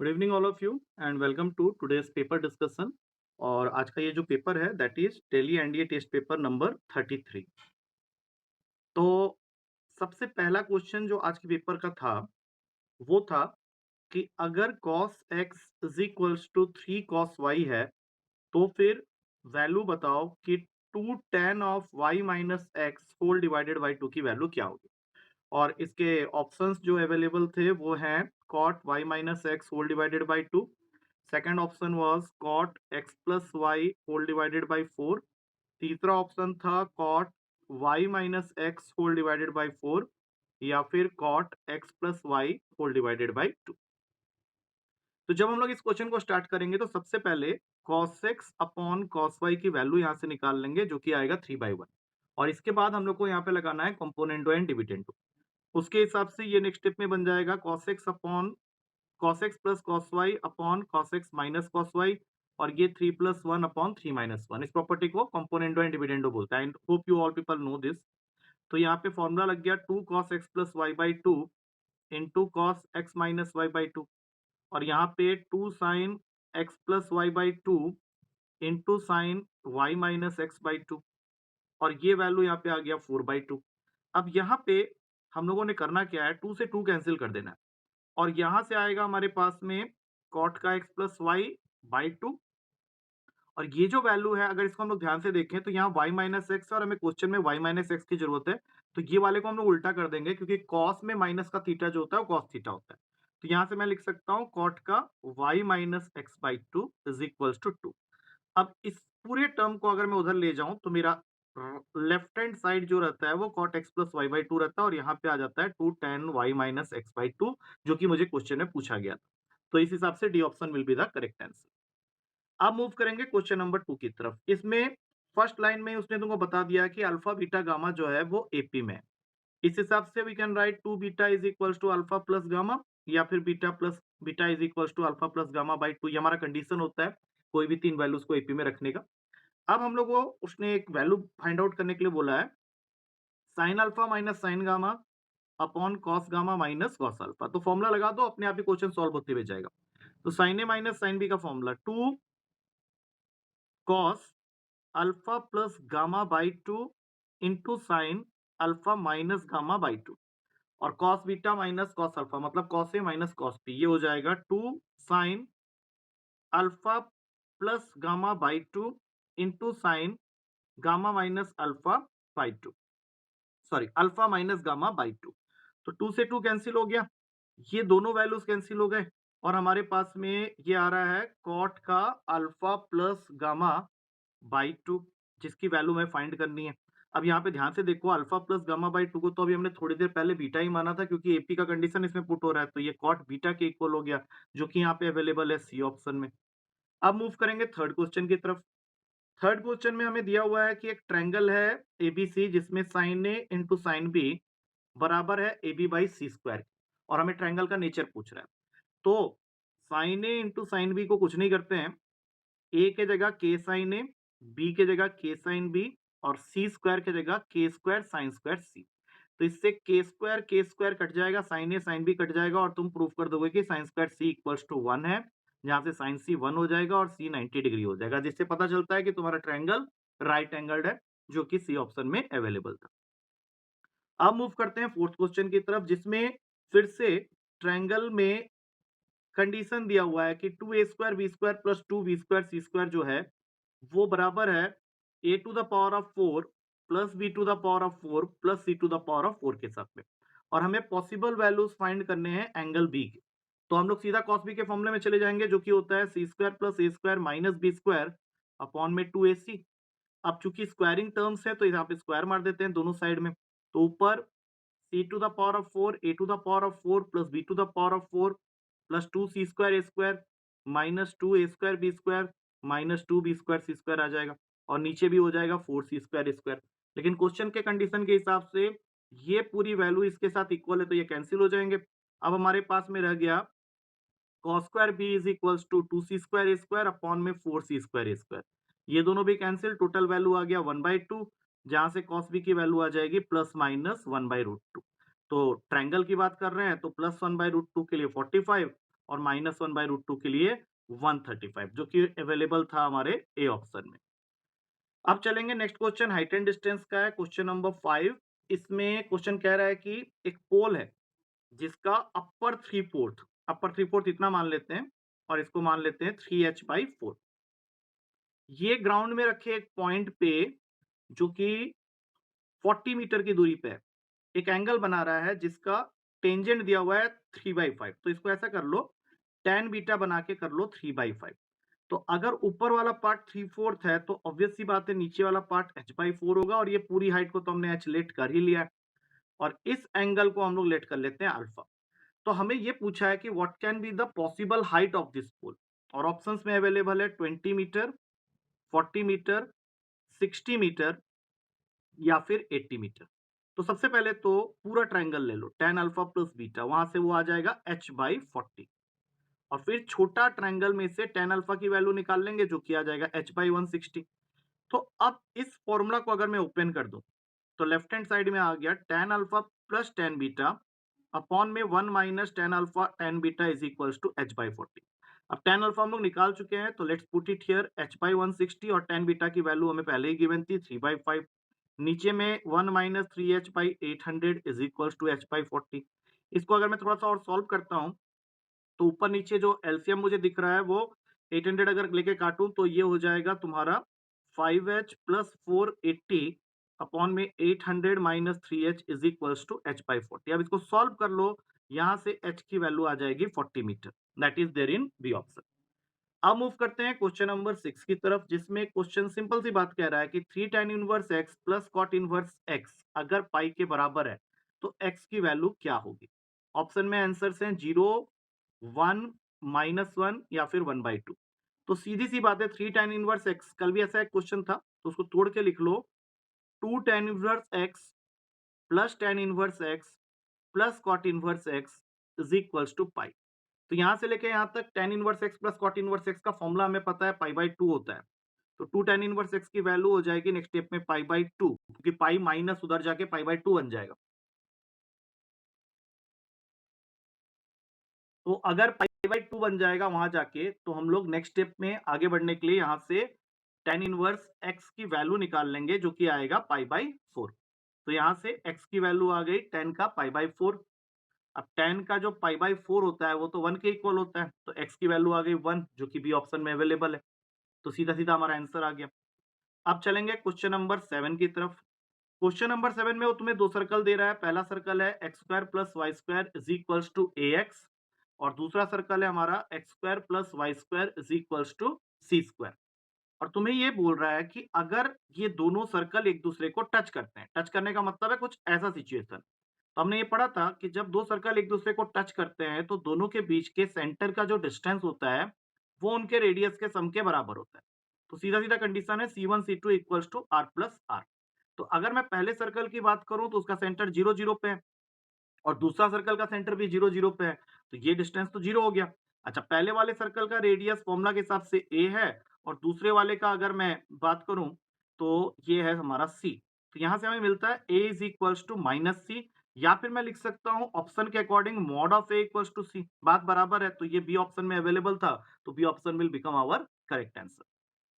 Good evening all of you and welcome to today's paper discussion. और आज का ये जो पेपर है that is tele NDA test paper number 33। तो सबसे पहला क्वेश्चन जो आज के पेपर का था वो था कि अगर cos x is equals to 3 cos y है तो फिर वैल्यू बताओ कि 2 tan of y minus X whole divided by 2 की वैल्यू क्या होगी। और इसके ऑप्शंस जो अवेलेबल थे वो हैं cot y minus X whole divided by 2। Second option was cot x plus Y whole divided by 4। तीसरा ऑप्शन था cot y minus X whole divided by 4 या फिर cot x plus Y whole divided by 2। तो जब हम लोग इस question को स्टार्ट करेंगे तो सबसे पहले cos x upon cos y की वैल्यू यहाँ से निकाल लेंगे जो कि आएगा 3/1। और इसके बाद हम लोग को यहाँ पे लगाना है कंपोनेंटो एंड डिविडेंडो। उसके हिसाब से ये नेक्स्ट स्टेप में बन जाएगा cos x upon cos x plus cos y upon cos x minus cos y। और ये 3 प्लस 1 अपॉन 3 माइनस 1। इस प्रॉपर्टी को कंपोनेंटो एंड डिविडेंडो बोलता है and hope you all people know this. तो यहाँ पे फॉर्मूला लग गया 2 cos x plus y by 2 into cos x minus y by 2। और यहाँ पे 2 sine x plus y by 2 into sine y minus X by 2। और ये वैल्यू यहाँ पे आ गया 4/2। अब यहाँ पे हम लोगों ने करना क्या है, 2 से 2 कैंसिल कर देना है। और यहाँ से आएगा हमारे पास में कॉट का x प्लस वाई बाई 2। और ये जो वैल्यू है अगर इसको हम लोग ध्यान से देखें तो यहाँ y माइनस एक्स और हमें क्वेश्चन में y माइनस एक्स की जरूरत है। तो ये वाले को हम लोग उल्टा कर देंगे क्योंकि cos में माइनस का थीटा जो होता है वो cos थीटा होता है। तो यहाँ से मैं लिख सकता हूँ कॉट का y minus X by 2 is equals to 2। अब इस पूरे टर्म को अगर मैं उधर ले जाऊं तो मेरा लेफ्ट हैंड साइड जो रहता है वो cot x plus Y by 2 रहता है और यहाँ पे आ जाता है 2 tan y minus X by 2 जो कि मुझे क्वेश्चन में पूछा गया था। तो इस हिसाब से D option will be the correct answer. अब मूव करेंगे क्वेश्चन नंबर 2 की तरफ। इसमें फर्स्ट लाइन में उसने तुमको बता दिया कि अल्फा बीटा गामा जो है वो एपी में है। इस हिसाब से we can write 2 beta is equals to alpha plus gamma या फिर beta is equals to alpha plus gamma by 2। ये हमारा कंडीशन होता है कोई भी तीन वैल्यूज को एपी में रखने का। अब हम लोग को उसने एक वैल्यू फाइंड आउट करने के लिए बोला है sine alpha minus sign gamma upon cos gamma minus cos alpha. तो फॉर्मूला लगा दो, अपने आप ही क्वेश्चन सॉल्व होते हुए जाएगा। तो साइन ए माइनस साइन बी का formula 2 cos alpha plus gamma by 2 into sine alpha minus gamma by 2। और cos beta minus cos alpha मतलब cos A minus cos B, ये हो जाएगा 2 sine alpha plus gamma by 2 into sign gamma minus alpha by 2, sorry alpha minus gamma by 2। तो 2 से 2 cancel हो गया, ये दोनों वैल्यूज कैंसिल हो गए और हमारे पास में ये आ रहा है कॉट का अल्फा प्लस गामा बाई 2 जिसकी वैल्यू हमें फाइंड करनी है। अब यहाँ पे ध्यान से देखो अल्फा प्लस गामा बाई 2 को तो अभी हमने थोड़ी देर पहले बीटा ही माना था क्योंकि एपी का कंडीशन इसमें पुट हो रहा है। तो ये कॉट बीटा के इक्वल हो गया जो कि यहाँ पे अवेलेबल है सी ऑप्शन में। अब मूव करेंगे थर्ड क्वेश्चन की तरफ। थर्ड क्वेश्चन में हमें दिया हुआ है कि एक ट्रायंगल है एबीसी जिसमें sine A into sine B बराबर है A B by C square और हमें ट्रायंगल का नेचर पूछ रहा है। तो sine A into sine B को कुछ नहीं करते हैं, ए के जगह के साइन ए, बी के जगह के साइन बी और सी स्क्वायर के जगह के स्क्वायर साइन स्क्वायर सी। तो इससे के स्क्वायर कट जाएगा, sine A sine B cut जाएगा और तुम प्रूफ कर दोगे कि sine square C equals to 1 है, जहां से साइन सी 1 हो जाएगा और सी 90 डिग्री हो जाएगा, जिससे पता चलता है कि तुम्हारा ट्रायंगल राइट एंगल्ड है जो कि सी ऑप्शन में अवेलेबल था। अब मूव करते हैं फोर्थ क्वेश्चन की तरफ जिसमें फिर से ट्रायंगल में कंडीशन दिया हुआ है कि 2a square b square plus 2b square c square जो है वो बराबर है a to the power of 4 plus b to the power of 4 plus c to the power of 4 के साथ में। और हमें पॉसिबल वैल्यूज फाइंड करने हैं एंगल b के। तो हम लोग सीधा cos b के फॉर्मूले में चले जाएंगे जो कि होता है c square plus a square minus b square upon में 2ac। अब चूंकि स्क्वायरिंग टर्म्स है तो यहाँ पे स्क्वायर मार देते हैं दोनों साइड में। तो ऊपर c to the power of 4 a to the power of 4 plus b to the power of 4 plus 2c square A square minus 2a square b square minus 2b square c square आ जाएगा और नीचे भी हो जाएगा 4c square ए square. लेकिन question के condition के हिसाब से ये पूरी वैल्यू इसके साथ इक्वल है तो ये कैंसिल हो जाएंगे। अब हमारे पास में रह गया cos square b is equals to 2c square A square upon में 4c स्क्वायर ए स्क्वायर। ये दोनों भी कैंसिल, टोटल वैल्यू आ गया 1/2 जहां से cos b की वैल्यू आ जाएगी प्लस माइनस 1/√2। तो ट्रायंगल की बात कर रहे हैं तो प्लस 1/√2 के लिए 45 और -1/√2 के लिए 135, जो कि अवेलेबल था हमारे ए ऑप्शन में। अब चलेंगे next question, height and distance का है, क्वेश्चन नंबर 5। इसमें क्वेश्चन कह रहा है कि एक पोल है जिसका अपर 3/4 इतना मान लेते हैं, और इसको मान लेते हैं 3h/4। ये ग्राउंड में रखे एक पॉइंट पे, जो कि 40 मीटर की दूरी पे है, एक एंगल बना रहा है जिसका टेंजेंट दिया हुआ है 3/5। तो इसको ऐसा कर लो, tan बीटा बना के कर लो 3/5। तो अगर ऊपर वाला पार्ट 3/4 है तो ऑब्वियस सी बात है नीचे वाला पार्ट h/4 होगा, और ये पूरी हाइट को तो हमने h लेट कर ही लिया है, और इस एंगल को हम लोग लेट कर लेते हैं अल्फा। तो हमें ये पूछा है कि what can be the possible height of this pole, और ऑप्शंस में अवेलेबल है 20 मीटर, 40 मीटर, 60 मीटर या फिर 80 मीटर। तो सबसे पहले तो पूरा ट्रायंगल ले लो, tan अल्फा प्लस बीटा, वहां से वो आ जाएगा h/40, और फिर छोटा ट्रायंगल में से tan अल्फा की वैल्यू निकाल लेंगे, जो कि आ जाएगा h/160। तो अब इस फॉर्मूला को अगर मैं ओपन कर दूं, तो लेफ्ट हैंड साइड में आ गया tan alpha plus tan beta upon में 1 minus tan alpha tan beta is equals to h/40। अब tan अल्फा हम लोग निकाल चुके हैं, तो let's put it here, h/160 और tan बीटा की वैल्यू हमें पहले ही गिवन थी 3/5। नीचे में 1 minus 3h/800 is equals to h/40। इसको अगर मैं थोड़ा सा और सॉल्व करता हूं, तो ऊपर नीचे जो एलसीएम मुझे दिख रहा है वो 800 अगर लेके काटूं तो ये हो जाएगा तुम्हारा 5h प्लस 480 अपॉन में 800 minus 3h is equals to h/40। अब इसको सॉल्व कर लो, यहां से h की वैल्यू आ जाएगी 40 metre, that is there in B option. अब मूव करते हैं क्वेश्चन नंबर 6 की तरफ, जिसमें क्वेश्चन सिंपल सी बात कह रहा है कि 3 tan inverse x plus cot inverse x अगर पाई के बराबर है तो x की वैल्यू क्या होगी। ऑप्शन में आंसर्स हैं 0, 1, -1 या फिर 1/2। तो सीधी सी बात है, 3 tan इनवर्स x, कल भी ऐसा एक क्वेश्चन था तो उसको तोड़ के लिख लो, 2 tan inverse x plus tan inverse x plus cot inverse x is equals to pi. तो यहां से लेके यहां तक tan inverse x plus cot inverse x का फॉर्मूला हमें पता है, पाई/2 होता है। तो 2 tan इनवर्स x की वैल्यू हो जाएगी नेक्स्ट स्टेप में पाई/2, क्योंकि पाई माइनस उधर जाके पाई/2 बन जाएगा। तो अगर पाई/2 बन जाएगा वहां जाके, तो हम लोग नेक्स्ट स्टेप में आगे बढ़ने के लिए यहां से tan इनवर्स x की वैल्यू निकाल लेंगे, जो कि आएगा पाई/4। तो यहां से x की वैल्यू आ गई tan का पाई/4। अब tan का जो पाई/4 होता है वो तो 1 के इक्वल होता है, तो x की वैल्यू आ गई 1, जो कि बी ऑप्शन में अवेलेबल है। तो सीधा सीधा हमारा आंसर आ गया। अब चलेंगे क्वेश्चन नंबर 7 की तरफ। क्वेश्चन नंबर 7 में वो तुम्हें दो सर्कल दे रहा है, पहला सर्कल है X square plus Y square is equals to A X, और दूसरा सर्कल है हमारा X square plus Y square is equals to C square. और तुम्हें ये बोल रहा है कि अगर ये दोनों सर्कल एक दूसरे को टच करते हैं, टच करने का मतलब है कुछ ऐसा सिचुएशन। तो हमने ये पढ़ा था कि जब दो सर्कल एक दूसरे को टच करते हैं तो दोनों के बीच के सेंटर का जो डिस्टेंस होता है वो उनके रेडियस के सम के बराबर होता है। तो सीधा सीधा कंडीशन है C1 C2 equals to R plus R. तो अगर मैं पहले सर्कल की बात करूं तो उसका सेंटर 0 0 पे है, और दूसरा सर्कल का सेंटर भी 0 0 पे है, तो ये डिस्टेंस तो 0 हो गया। अच्छा, पहले वाले सर्कल का रेडियस फॉर्मूला के हिसाब से a है, और दूसरे वाले का अगर मैं बात करूं तो ये है हमारा c। तो यहां से हमें मिलता है a is equals to minus c, या फिर मैं लिख सकता हूं ऑप्शन के according mod of a equals to c. बात बराबर है, तो ये बी ऑप्शन में अवेलेबल था, तो B option will become our correct answer.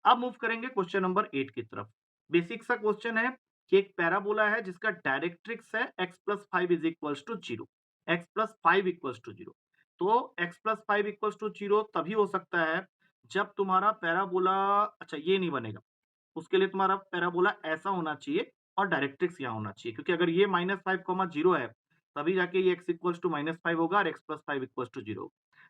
अब मूव करेंगे क्वेश्चन नंबर 8 की तरफ। बेसिक सा क्वेश्चन है कि एक पैराबोला है जिसका डायरेक्ट्रिक्स है x plus 5 is equals to 0, x plus 5 equals to 0। तो x प्लस 5 इक्वल्स टू 0 तभी हो सकता है जब तुम्हारा पैराबोला, अच्छा ये नहीं बनेगा, उसके लिए तुम्हारा पैराबोला ऐसा होना चाहिए और डायरेक्ट्रिक्स यहाँ होना चाहिए, क्योंकि अगर ये -5, 0 है तभी जाके ये x इक्वल्स टू -5 होगा और x प्लस 5 इक्वल्स टू 0।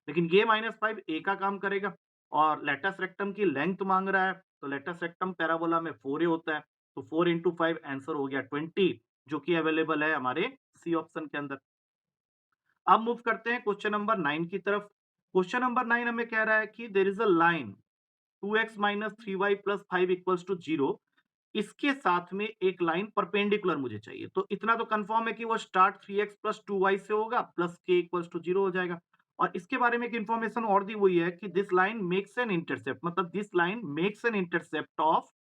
लेकिन ये -5 a का काम करेगा, और लेटस रेक्टम की लेंथ मांग रहा है, तो लेटस रेक्टम पैराबोला में 4a होता है, तो 4 इंटू 5 आंसर हो गया 20, जो कि अवेलेबल है हमारे सी ऑप्शन के अंदर। अब मूव करते हैं क्वेश्चन नंबर 9 की तरफ। क्वेश्चन नंबर 9 हमें कह रहा है कि there is a line 2x minus 3y plus 5 equals to 0, इसके साथ में एक लाइन परपेंडिकुलर मुझे चाहिए। तो इतना तो कंफर्म है कि वो स्टार्ट 3x प्लस 2y से होगा, प्लस k इक्वल्स टू 0 हो जाएगा। और इसके बारे में एक इंफॉर्मेशन और दी हुई है कि this line makes an intercept, मतलब this line makes an intercept of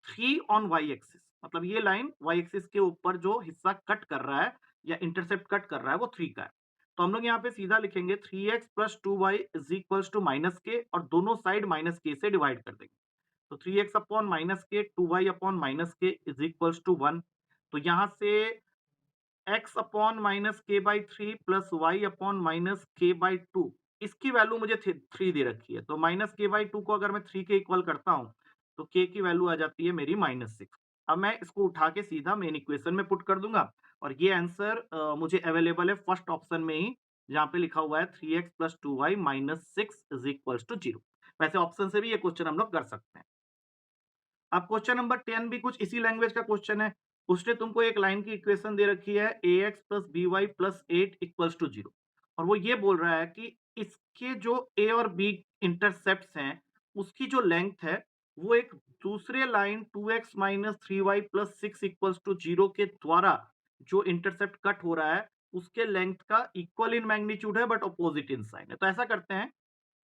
3 on y axis, मतलब ये लाइन y एक्सिस के ऊपर जो हिस्सा कट कर रहा है या इंटरसेप्ट कट कर रहा है वो 3 का है। तो हम लोग यहाँ पे सीधा लिखेंगे 3x plus 2y is equals to minus K, और दोनों साइड माइनस के से डिवाइड कर देंगे। तो 3x upon minus K 2y upon minus K is equals to 1। तो यहाँ से x upon minus K by 3 plus Y upon minus K by 2, इसकी वैल्यू मुझे 3 दे रखी है। तो माइनस के बाई 2 को अगर मैं 3 के इक्वल करता हूं तो k की वैल्यू आ जाती है मेरी -6। अब मैं इसको उठा के सीधा मेन इक्वेशन में पुट कर दूंगा, और ये आंसर मुझे अवेलेबल है फर्स्ट ऑप्शन में ही, जहां पे लिखा हुआ है 3x plus 2y minus 6 is equal to 0। वैसे ऑप्शन से भी ये क्वेश्चन हम लोग कर सकते हैं। अब क्वेश्चन नंबर 10 भी कुछ इसी लैंग्वेज का क्वेश्चन है। उसने तुमको एक लाइन की इक्वेशन दे रखी है ax plus B Y plus 8 equals to 0, और वो ये बोल रहा है कि इसके जो a और b इंटरसेप्ट्स हैं उसकी जो लेंथ है वो एक दूसरे line 2x minus three Y plus 6 equals to 0 के द्वारा जो इंटरसेप्ट कट हो रहा है उसके लेंथ का इक्वल इन मैग्नीट्यूड है बट अपोजिट इन साइन है। तो ऐसा करते हैं,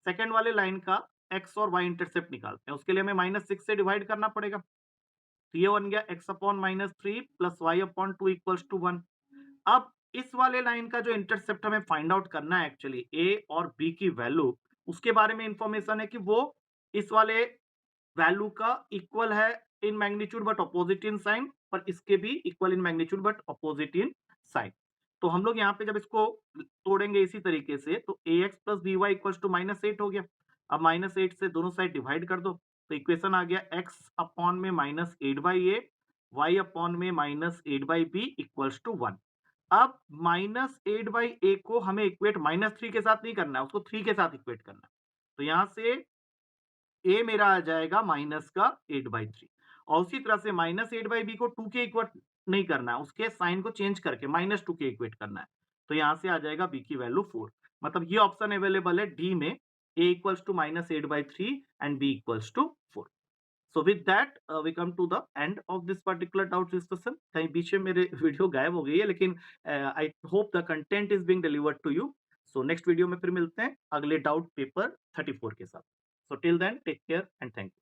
सेकेंड वाले लाइन का एक्स और वाई इंटरसेप्ट निकालते हैं। उसके लिए हमें -6 से डिवाइड करना पड़ेगा। तो ये बन गया x upon -3 plus Y upon 2 equals to 1। अब इस वाले लाइन का जो इंटरसेप्ट हमें फाइंड आउट करना है एक्चुअली a और b की वैल्यू, उसके बारे में इंफॉर्मेशन है कि वो इस वाले वैल्यू का इक्वल है in magnitude but opposite in sign, पर इसके भी equal in magnitude but opposite in sign. तो हम लोग यहाँ पे जब इसको तोड़ेंगे इसी तरीके से, तो a x plus B y equals to -8 हो गया। अब -8 से दोनों साइड डिवाइड कर दो, तो इक्वेशन आ गया x अपॉन में -8 बाई ए, वाई अपॉन में -8 बाई बी इक्वल्स टू 1। अब -8 बाई ए को हमें इक्वेट -3 के साथ नहीं करना है, उसको 3 के साथ इक्वेट करना है। तो यहाँ से ए मेरा आ जाएगा माइनस का 8/3, और उसी तरह से -8/b को 2 के इक्वट नहीं करना है, उसके साइन को चेंज करके -2 के इक्वेट करना है। तो यहाँ से आ जाएगा b की वैल्यू 4। मतलब ये ऑप्शन अवेलेबल है डी में, a equals to -8/3 and b equals to 4। So with that we come to the end of this particular doubt discussion. कहीं बीच में मेरे वीडियो गायब हो गई है, लेकिन I hope the content is being delivered to you. So next video में फिर मिलते हैं अगले डाउट पेपर 34 के साथ। So till then, take care and thank you.